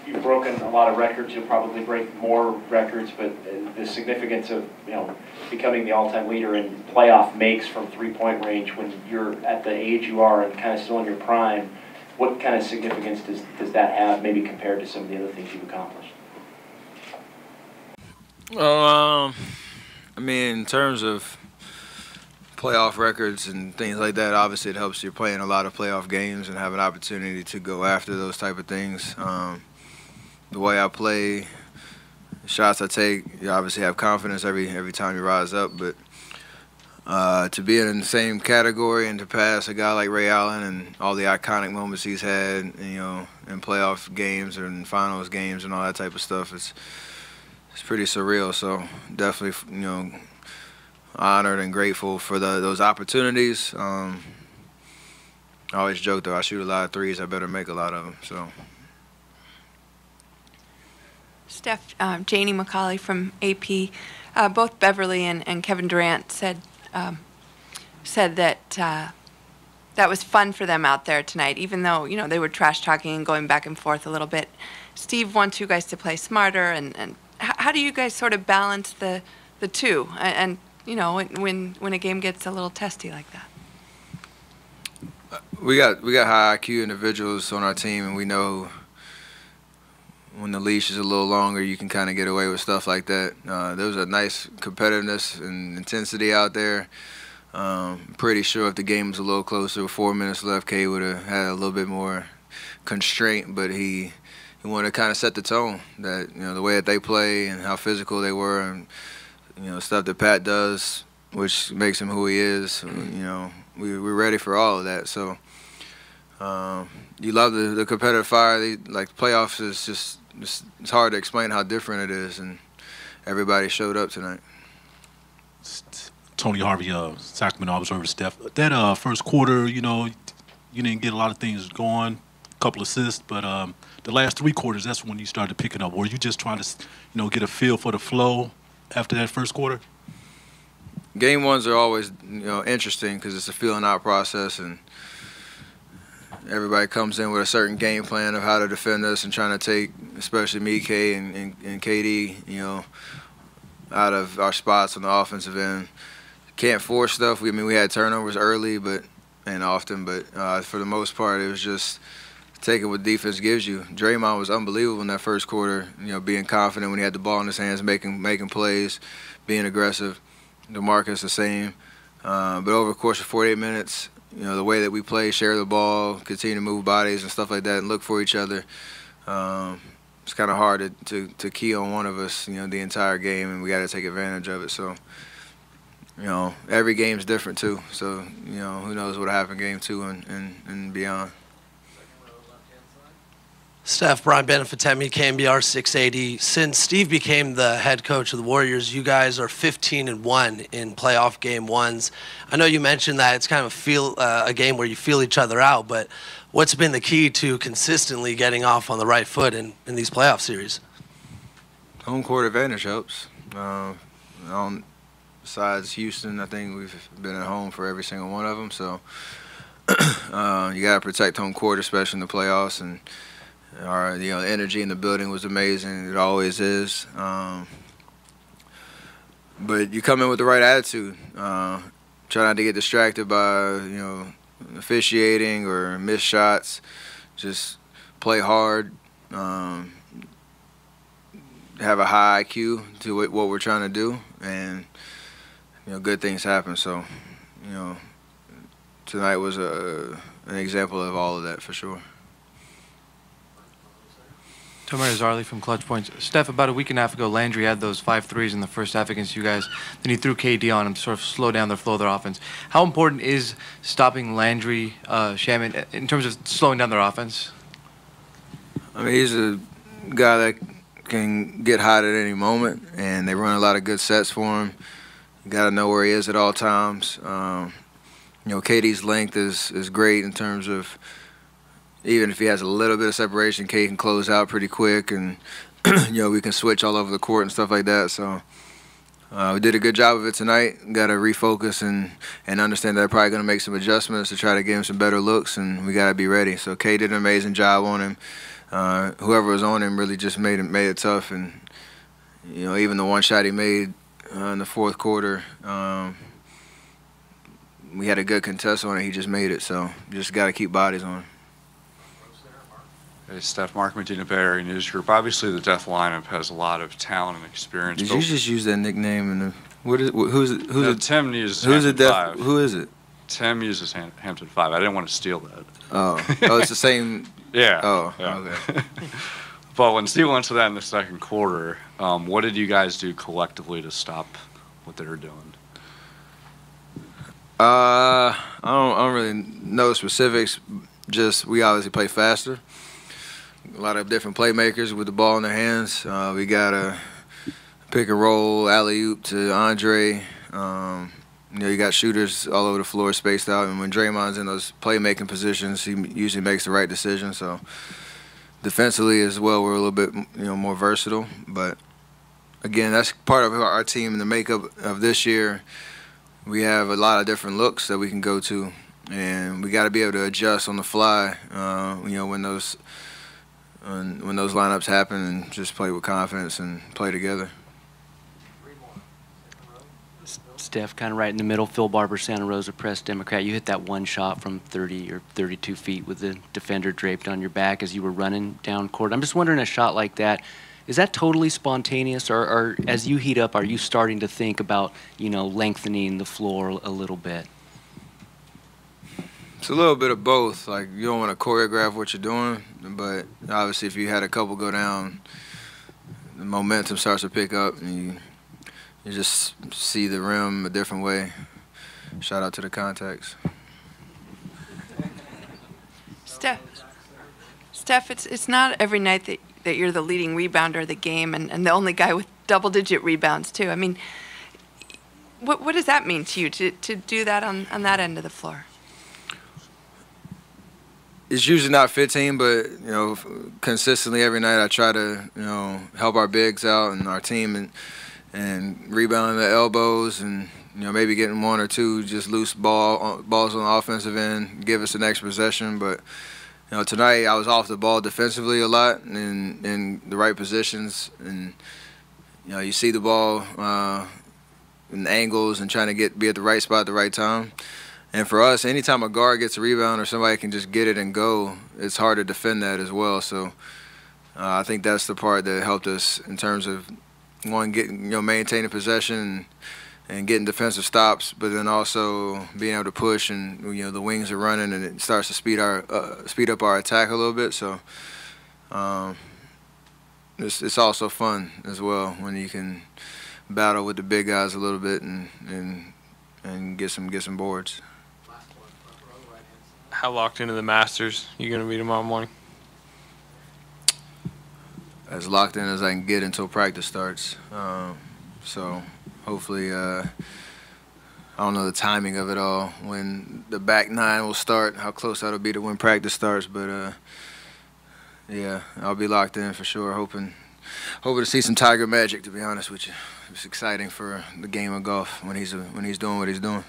You've broken a lot of records. You'll probably break more records, but the significance of becoming the all-time leader in playoff makes from three-point range when you're at the age you are and kind of still in your prime, what kind of significance does that have, maybe compared to some of the other things you've accomplished? Well, I mean, in terms of playoff records and things like that, obviously it helps you playing a lot of playoff games and have an opportunity to go after those type of things. The way I play, the shots I take, you obviously have confidence every time you rise up, but to be in the same category and to pass a guy like Ray Allen and all the iconic moments he's had, in playoff games or in finals games and all that type of stuff, it's pretty surreal. So definitely, honored and grateful for those opportunities. I always joke, though, I shoot a lot of threes, I better make a lot of them. So. Steph, Janie McCauley from AP, both Beverley and Kevin Durant said that that was fun for them out there tonight, even though they were trash talking and going back and forth a little bit. Steve wants you guys to play smarter, and how do you guys sort of balance the two? And when a game gets a little testy like that. We got high IQ individuals on our team, and we know when the leash is a little longer, you can kind of get away with stuff like that. There was a nice competitiveness and intensity out there. Pretty sure if the game was a little closer, with 4 minutes left, K would have had a little bit more constraint, but he wanted to kind of set the tone that the way that they play and how physical they were, and stuff that Pat does, which makes him who he is. We're ready for all of that. So you love the competitive fire. Like playoffs is just it's hard to explain how different it is, and everybody showed up tonight. Tony Harvey, Sacramento Observer. Steph, that first quarter, you didn't get a lot of things going, a couple assists, but the last 3 quarters, that's when you started picking up. Were you just trying to get a feel for the flow after that first quarter? Game ones are always interesting because it's a feeling out process, and everybody comes in with a certain game plan of how to defend us and trying to take, especially me, K, and KD, out of our spots on the offensive end. Can't force stuff. We had turnovers early, and often, but for the most part, it was just taking what defense gives you. Draymond was unbelievable in that first quarter, being confident when he had the ball in his hands, making plays, being aggressive. DeMarcus the same. But over the course of 48 minutes, the way that we play, share the ball, continue to move bodies and stuff like that and look for each other, it's kind of hard to key on one of us, the entire game, and we got to take advantage of it. So, every game's different too. So, who knows what'll happen game 2 and beyond. Steph, Brian Benefitemi, KNBR 680. Since Steve became the head coach of the Warriors, you guys are 15-1 in playoff game ones. I know you mentioned that it's kind of a game where you feel each other out, but what's been the key to consistently getting off on the right foot in these playoff series? Home court advantage helps. Besides Houston, I think we've been at home for every single one of them. So you got to protect home court, especially in the playoffs. And the energy in the building was amazing. It always is. But you come in with the right attitude. Try not to get distracted by officiating or missed shots. Just play hard. Have a high IQ to what we're trying to do, and good things happen. So tonight was an example of all of that for sure. Tomer Zarley from Clutch Points. Steph, about a week and a half ago, Landry had those 5 threes in the first half against you guys. Then he threw KD on him to sort of slow down the flow of their offense. How important is stopping Landry, Shaman, in terms of slowing down their offense? He's a guy that can get hot at any moment, and they run a lot of good sets for him. You got to know where he is at all times. KD's length is great in terms of even if he has a little bit of separation, K can close out pretty quick, and we can switch all over the court and stuff like that. So we did a good job of it tonight. Got to refocus and understand that they're probably going to make some adjustments to try to get him some better looks, and we got to be ready. So K did an amazing job on him. whoever was on him really just made it tough. And even the one shot he made in the fourth quarter, we had a good contest on it. He just made it. So you just got to keep bodies on him. Hey, Steph, Mark Medina, Bay Area News Group. Obviously, the Death lineup has a lot of talent and experience. Did you just use that nickname? Tim uses who's Hampton Death? 5. Who is it? Tim uses Hampton 5. I didn't want to steal that. Oh, it's the same. Yeah. Oh, yeah. Okay. But when Steve went to that in the second quarter, what did you guys do collectively to stop what they were doing? I don't really know specifics. Just we obviously play faster. A lot of different playmakers with the ball in their hands. We got a pick and roll, alley-oop to Andre. You got shooters all over the floor spaced out. And when Draymond's in those playmaking positions, he usually makes the right decision. So defensively as well, we're a little bit more versatile. But, again, that's part of our team and the makeup of this year. We have a lot of different looks that we can go to. And we got to be able to adjust on the fly, when those lineups happen, and just play with confidence and play together. Steph, kind of right in the middle. Phil Barber, Santa Rosa Press Democrat. You hit that one shot from 30 or 32 feet with the defender draped on your back as you were running down court. I'm just wondering, a shot like that, is that totally spontaneous, or as you heat up, are you starting to think about, lengthening the floor a little bit? It's a little bit of both. Like, you don't want to choreograph what you're doing, but obviously if you had a couple go down, the momentum starts to pick up, and you just see the rim a different way. Shout out to the contacts. Steph, it's not every night that you're the leading rebounder of the game and the only guy with double-digit rebounds too. I mean, what does that mean to you to do that on that end of the floor? It's usually not 15, but consistently every night I try to help our bigs out and our team and rebounding the elbows and maybe getting one or two just loose balls on the offensive end, give us the next possession. But tonight I was off the ball defensively a lot in the right positions, and you see the ball in angles and trying to be at the right spot at the right time. And for us, anytime a guard gets a rebound or somebody can just get it and go, it's hard to defend that as well. So I think that's the part that helped us in terms of maintaining possession and getting defensive stops, but then also being able to push, and the wings are running and it starts to speed up our attack a little bit. So it's also fun as well when you can battle with the big guys a little bit and get some boards. How locked into the Masters you going to be tomorrow morning? As locked in as I can get until practice starts. So hopefully, I don't know the timing of it all, when the back nine will start, how close that'll be to when practice starts. But yeah, I'll be locked in for sure. Hoping to see some Tiger magic, to be honest with you. It's exciting for the game of golf when he's doing what he's doing.